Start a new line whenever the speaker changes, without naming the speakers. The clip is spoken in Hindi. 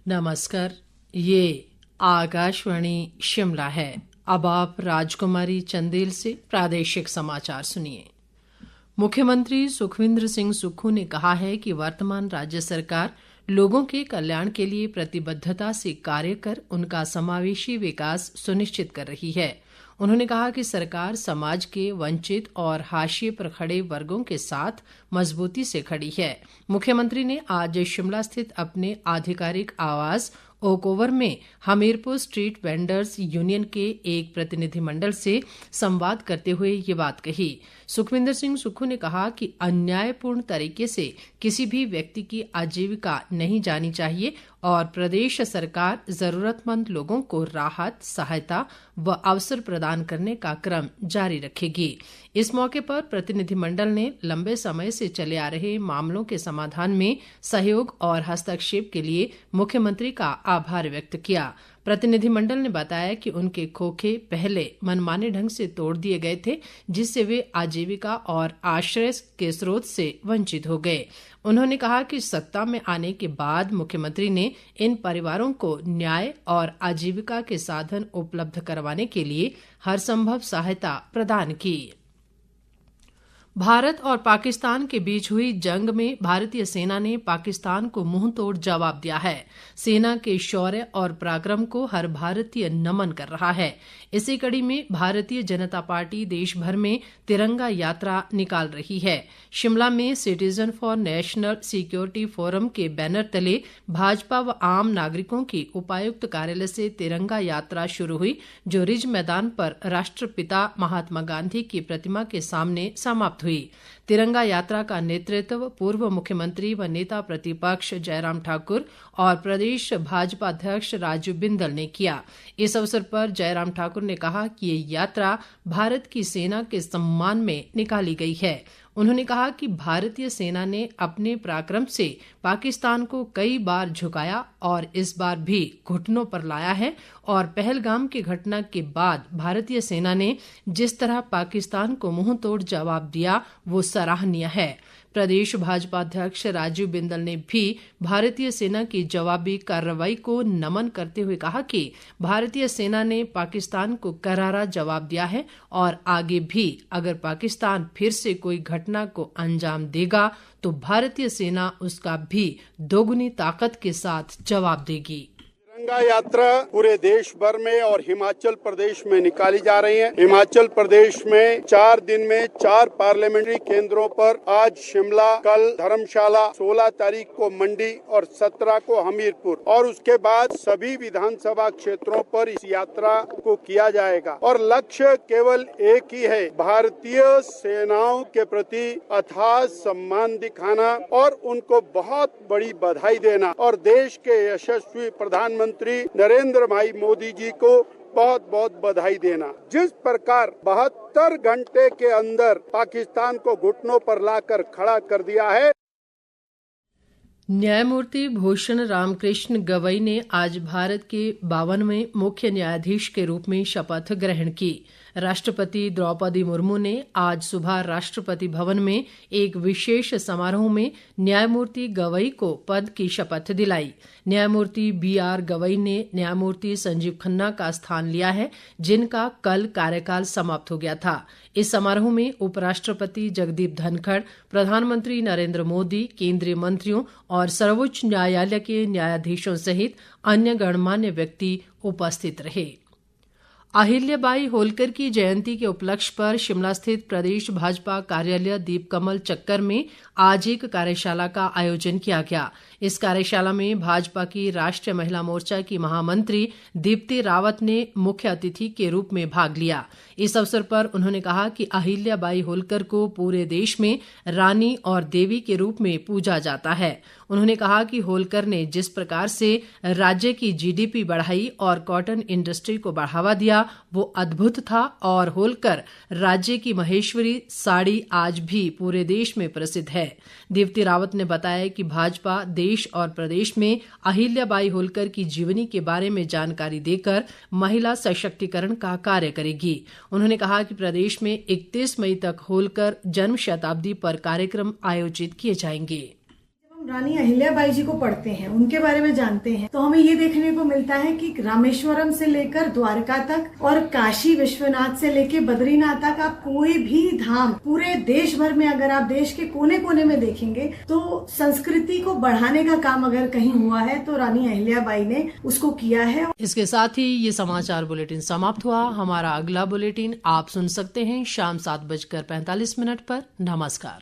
नमस्कार, ये आकाशवाणी शिमला है। अब आप राजकुमारी चंदेल से प्रादेशिक समाचार सुनिए। मुख्यमंत्री सुखविंदर सिंह सुक्खू ने कहा है कि वर्तमान राज्य सरकार लोगों के कल्याण के लिए प्रतिबद्धता से कार्य कर उनका समावेशी विकास सुनिश्चित कर रही है। उन्होंने कहा कि सरकार समाज के वंचित और हाशिए पर खड़े वर्गों के साथ मजबूती से खड़ी है। मुख्यमंत्री ने आज शिमला स्थित अपने आधिकारिक आवास ओक ओवर में हमीरपुर स्ट्रीट वेंडर्स यूनियन के एक प्रतिनिधिमंडल से संवाद करते हुए ये बात कही। सुखविंदर सिंह सुक्खू ने कहा कि अन्यायपूर्ण तरीके से किसी भी व्यक्ति की आजीविका नहीं जानी चाहिए और प्रदेश सरकार जरूरतमंद लोगों को राहत, सहायता व अवसर प्रदान करने का क्रम जारी रखेगी। इस मौके पर प्रतिनिधिमंडल ने लंबे समय से चले आ रहे मामलों के समाधान में सहयोग और हस्तक्षेप के लिए मुख्यमंत्री का आभार व्यक्त किया। प्रतिनिधिमंडल ने बताया कि उनके खोखे पहले मनमाने ढंग से तोड़ दिए गए थे, जिससे वे आजीविका और आश्रय के स्रोत से वंचित हो गए। उन्होंने कहा कि सत्ता में आने के बाद मुख्यमंत्री ने इन परिवारों को न्याय और आजीविका के साधन उपलब्ध करवाने के लिए हर संभव सहायता प्रदान की। भारत और पाकिस्तान के बीच हुई जंग में भारतीय सेना ने पाकिस्तान को मुंहतोड़ जवाब दिया है। सेना के शौर्य और पराक्रम को हर भारतीय नमन कर रहा है। इसी कड़ी में भारतीय जनता पार्टी देश भर में तिरंगा यात्रा निकाल रही है। शिमला में citizen for national security forum के बैनर तले भाजपा व आम नागरिकों की उपायुक्त कार्यालय से तिरंगा यात्रा शुरू हुई, जो रिज मैदान पर राष्ट्रपिता महात्मा गांधी की प्रतिमा के सामने समाप्त हुई। तिरंगा यात्रा का नेतृत्व पूर्व मुख्यमंत्री व नेता प्रतिपक्ष जयराम ठाकुर और प्रदेश भाजपा अध्यक्ष राजीव बिंदल ने किया। इस अवसर पर जयराम ठाकुर ने कहा कि ये यात्रा भारत की सेना के सम्मान में निकाली गई है। उन्होंने कहा कि भारतीय सेना ने अपने पराक्रम से पाकिस्तान को कई बार झुकाया और इस बार भी घुटनों पर लाया है और पहलगाम की घटना के बाद भारतीय सेना ने जिस तरह पाकिस्तान को मुंहतोड़ जवाब दिया वो सराहनीय है। प्रदेश भाजपा अध्यक्ष राजीव बिंदल ने भी भारतीय सेना की जवाबी कार्रवाई को नमन करते हुए कहा कि भारतीय सेना ने पाकिस्तान को करारा जवाब दिया है और आगे भी अगर पाकिस्तान फिर से कोई घटना को अंजाम देगा तो भारतीय सेना उसका भी दोगुनी ताकत के साथ जवाब देगी।
तिरंगा यात्रा पूरे देश भर में और हिमाचल प्रदेश में निकाली जा रही है। हिमाचल प्रदेश में 4 दिन में 4 पार्लियामेंट्री केंद्रों पर आज शिमला, कल धर्मशाला, 16 तारीख को मंडी और 17 को हमीरपुर और उसके बाद सभी विधानसभा क्षेत्रों पर इस यात्रा को किया जाएगा। और लक्ष्य केवल एक ही है, भारतीय सेनाओं के प्रति अथाह सम्मान दिखाना और उनको बहुत बड़ी बधाई देना और देश के यशस्वी प्रधानमंत्री नरेंद्र भाई मोदी जी को बहुत बहुत बधाई देना। जिस प्रकार 72 घंटे के अंदर पाकिस्तान को घुटनों पर लाकर खड़ा कर दिया है।
न्यायमूर्ति भूषण रामकृष्ण गवई ने आज भारत के 52वें मुख्य न्यायाधीश के रूप में शपथ ग्रहण की। राष्ट्रपति द्रौपदी मुर्मू ने आज सुबह राष्ट्रपति भवन में एक विशेष समारोह में न्यायमूर्ति गवई को पद की शपथ दिलाई। न्यायमूर्ति BR गवई ने न्यायमूर्ति संजीव खन्ना का स्थान लिया है, जिनका कल कार्यकाल समाप्त हो गया था। इस समारोह में उपराष्ट्रपति जगदीप धनखड़, प्रधानमंत्री नरेंद्र मोदी, केंद्रीय मंत्रियों और सर्वोच्च न्यायालय के न्यायाधीशों सहित अन्य गणमान्य व्यक्ति उपस्थित रहे। अहिल्याबाई होलकर की जयंती के उपलक्ष्य पर शिमला स्थित प्रदेश भाजपा कार्यालय दीपकमल चक्कर में आज एक कार्यशाला का आयोजन किया गया। इस कार्यशाला में भाजपा की राष्ट्रीय महिला मोर्चा की महामंत्री दीप्ति रावत ने मुख्य अतिथि के रूप में भाग लिया। इस अवसर पर उन्होंने कहा कि अहिल्याबाई होलकर को पूरे देश में रानी और देवी के रूप में पूजा जाता है। उन्होंने कहा कि होलकर ने जिस प्रकार से राज्य की GDP बढ़ाई और कॉटन इंडस्ट्री को बढ़ावा दिया वो अद्भुत था और होलकर राज्य की महेश्वरी साड़ी आज भी पूरे देश में प्रसिद्ध है। दीप्ति रावत ने बताया कि भाजपा देश और प्रदेश में अहिल्याबाई होलकर की जीवनी के बारे में जानकारी देकर महिला सशक्तिकरण का कार्य करेगी। उन्होंने कहा कि प्रदेश में 31 मई तक होलकर जन्म शताब्दी पर कार्यक्रम आयोजित किए जाएंगे।
रानी अहिल्याबाई जी को पढ़ते हैं, उनके बारे में जानते हैं, तो हमें ये देखने को मिलता है कि रामेश्वरम से लेकर द्वारका तक और काशी विश्वनाथ से लेकर बद्रीनाथ तक आप कोई भी धाम पूरे देश भर में अगर आप देश के कोने कोने में देखेंगे तो संस्कृति को बढ़ाने का काम अगर कहीं हुआ है तो रानी अहिल्याबाई ने उसको किया है।
इसके साथ ही ये समाचार बुलेटिन समाप्त हुआ। हमारा अगला बुलेटिन आप सुन सकते हैं शाम 7:45 पर। नमस्कार।